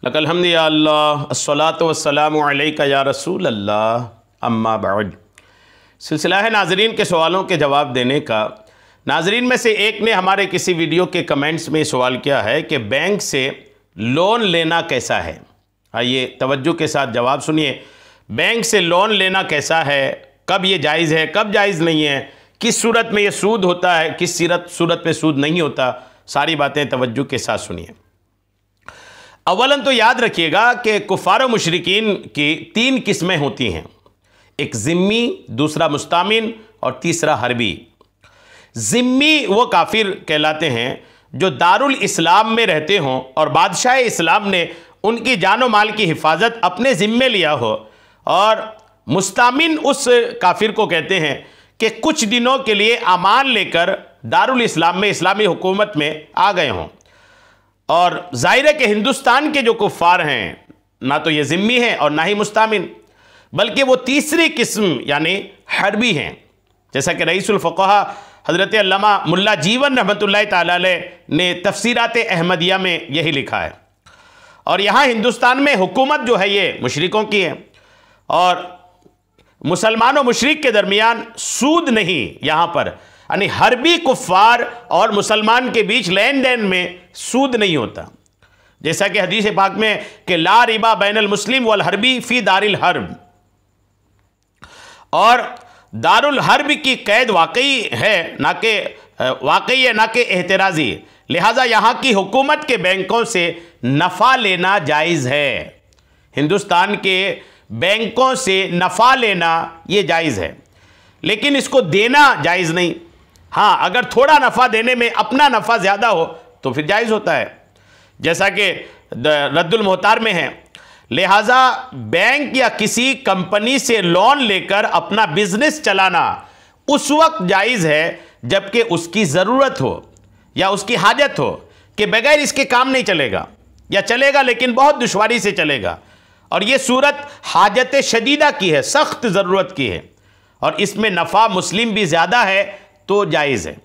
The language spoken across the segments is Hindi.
लकल हम्दि या अल्लाह अस्सलातु वस्सलामु अलैका या रसूल अल्लाह अम्मा बाद। सिलसिला है नाजरीन के सवालों के जवाब देने का। नाजरीन में से एक ने हमारे किसी वीडियो के कमेंट्स में सवाल किया है कि बैंक से लोन लेना कैसा है। आइए तवज्जो के साथ जवाब सुनिए। बैंक से लोन लेना कैसा है, कब ये जायज़ है, कब जायज़ नहीं है, किस सूरत में ये सूद होता है, किस सूरत में सूद नहीं होता, सारी बातें तवज्जो के साथ सुनिए। अवलन तो याद रखिएगा कि कुफ़ार व मुशरिकीन की तीन किस्में होती हैं, एक ज़िम्मी, दूसरा मुस्तामिन और तीसरा हरबी। ज़िम्मी वो काफिर कहलाते हैं जो दारुल इस्लाम में रहते हों और बादशाह इस्लाम ने उनकी जानो माल की हिफाजत अपने ज़िम्मे लिया हो, और मुस्तामिन उस काफिर को कहते हैं कि कुछ दिनों के लिए अमान लेकर दारुल इस्लाम में, इस्लामी हुकूमत में आ गए हों। और ज़ाहिर है कि हिंदुस्तान के जो कुफ़ार हैं ना तो ये ज़िम्मी हैं और ना ही मुस्तामिन, बल्कि वो तीसरी किस्म यानी हरबी हैं। जैसा कि रईसुल फ़क़हा हज़रत अल्लामा मुल्ला जीवन रहमतुल्लाहि तआला अलैह ने तफ़सीरात अहमदिया में यही लिखा है। और यहाँ हिंदुस्तान में हुकूमत जो है ये मुशरिकों की है, और मुसलमान और मुशरिक के दरमियान सूद नहीं, यहाँ पर यानी हरबी कुफ़ार और मुसलमान के बीच लेन देन में सूद नहीं होता। जैसा कि हदीस पाक में कि ला रिबा बैनल मुस्लिम वल हरबी फ़ी दारिल हर्ब, और दारुल हर्ब की कैद वाकई है ना कि एहतराज़ी, लिहाजा यहाँ की हुकूमत के बैंकों से नफ़ा लेना जायज़ है। हिंदुस्तान के बैंकों से नफ़ा लेना ये जायज़ है, लेकिन इसको देना जायज़ नहीं। हाँ, अगर थोड़ा नफ़ा देने में अपना नफ़ा ज़्यादा हो तो फिर जायज़ होता है, जैसा कि रद्दुल मोहतार में है। लिहाजा बैंक या किसी कंपनी से लोन लेकर अपना बिजनेस चलाना उस वक्त जायज़ है जबकि उसकी ज़रूरत हो या उसकी हाजत हो, कि बगैर इसके काम नहीं चलेगा, या चलेगा लेकिन बहुत दुश्वारी से चलेगा, और ये सूरत हाजत शदीदा की है, सख्त ज़रूरत की है, और इसमें नफ़ा मुस्लिम भी ज़्यादा है तो जायज़ है।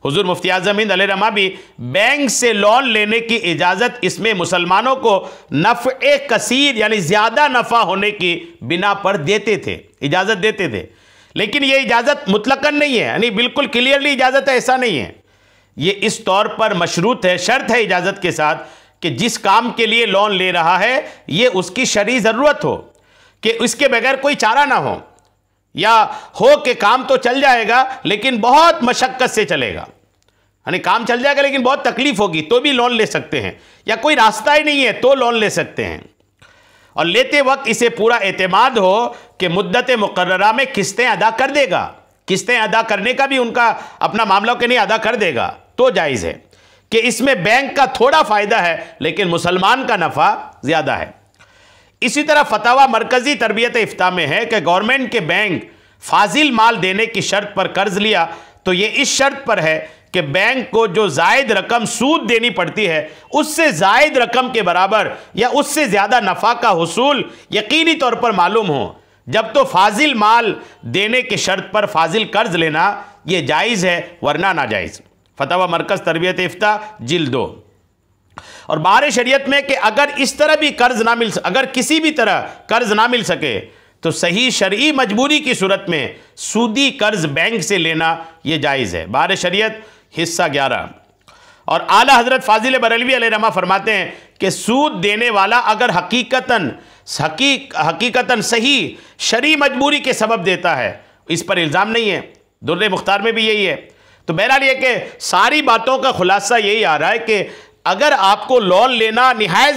हुज़ूर मुफ्ती आज़म हिंद अलैहिर्रहमा भी बैंक से लोन लेने की इजाज़त इसमें मुसलमानों को नफ़े कसीर यानी ज़्यादा नफ़ा होने की बिना पर देते थे, इजाज़त देते थे। लेकिन ये इजाज़त मुतलकन नहीं है, यानी बिल्कुल क्लियरली इजाज़त है, ऐसा नहीं है। ये इस तौर पर मशरूत है, शर्त है इजाज़त के साथ कि जिस काम के लिए लोन ले रहा है ये उसकी शरई ज़रूरत हो, कि इसके बगैर कोई चारा ना हो, या हो कि काम तो चल जाएगा लेकिन बहुत मशक्क़त से चलेगा, यानी काम चल जाएगा लेकिन बहुत तकलीफ होगी तो भी लोन ले सकते हैं, या कोई रास्ता ही नहीं है तो लोन ले सकते हैं। और लेते वक्त इसे पूरा एतमाद हो कि मुद्दत मुकर्ररा में किस्तें अदा कर देगा, किस्तें अदा करने का भी उनका अपना मामला के नहीं अदा कर देगा तो जायज़ है, कि इसमें बैंक का थोड़ा फ़ायदा है लेकिन मुसलमान का नफ़ा ज़्यादा है। इसी तरह फतवा मरकज़ी तरबियत इफ्ता में है कि गवर्नमेंट के बैंक फाजिल माल देने की शर्त पर कर्ज लिया तो ये इस शर्त पर है कि बैंक को जो जायद रकम सूद देनी पड़ती है उससे जायद रकम के बराबर या उससे ज़्यादा नफ़ा का हुसूल यकीनी तौर पर मालूम हो, जब तो फाजिल माल देने की शर्त पर फाजिल कर्ज लेना ये जायज़ है, वरना नाजायज़। फतवा मरकज़ तरबियत इफ्ता जिल्द 2। और बाहर शरीयत में कि अगर इस तरह भी कर्ज ना मिल, अगर किसी भी तरह कर्ज ना मिल सके तो सही शरई मजबूरी की सूरत में सूदी कर्ज बैंक से लेना यह जायज़ है। बाहर शरीयत हिस्सा 11। और आला हज़रत फाजिल बरेलवी अलैहिर्रहमा फरमाते हैं कि सूद देने वाला अगर हकीकतन सही शरई मजबूरी के सबब देता है, इस पर इल्ज़ाम नहीं है। दुर्र मुख्तार में भी यही है। तो बहरहाल ये कि सारी बातों का खुलासा यही आ रहा है कि अगर आपको लोन लेना निहायत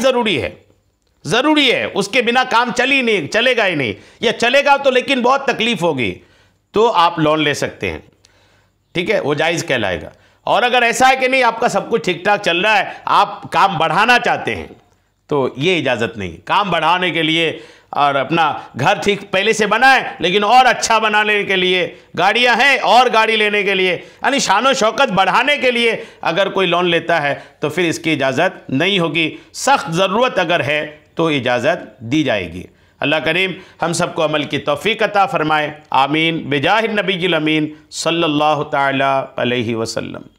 ज़रूरी है, उसके बिना काम चलेगा ही नहीं, या चलेगा तो लेकिन बहुत तकलीफ होगी, तो आप लोन ले सकते हैं, ठीक है, वो जायज़ कहलाएगा। और अगर ऐसा है कि नहीं आपका सब कुछ ठीक ठाक चल रहा है, आप काम बढ़ाना चाहते हैं, तो ये इजाज़त नहीं। काम बढ़ाने के लिए और अपना घर ठीक पहले से बनाए लेकिन और अच्छा बनाने के लिए, गाड़ियां हैं और गाड़ी लेने के लिए, यानी शान शौकत बढ़ाने के लिए अगर कोई लोन लेता है तो फिर इसकी इजाज़त नहीं होगी। सख्त ज़रूरत अगर है तो इजाज़त दी जाएगी। अल्लाह करीम हम सबको अमल की तौफ़ीक़ अता फ़रमाए। आमीन। बिजाहिन नबील अमीन सल्लल्लाहु तआला अलैहि वसल्लम।